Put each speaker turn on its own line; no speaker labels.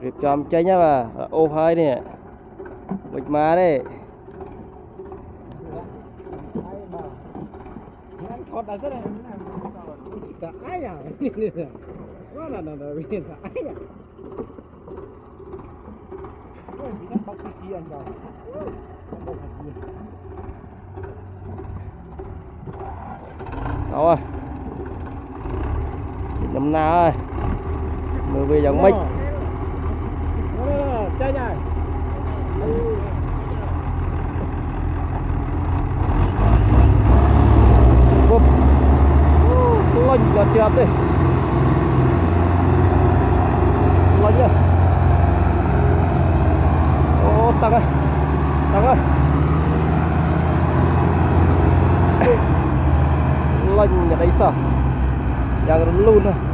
Rịp chòm chênh á mà ô hơi nè bịch má đấy
Thọt là rất là ai à nó là biến ai à bị nó bóc cái chi anh rồi
đâu rồi năm na ơi người về dòng mít
chơi nhảy
lạnh là chẹp đi lạnh nhá ô tăng ơi lạnh ở đây sao đang luôn thôi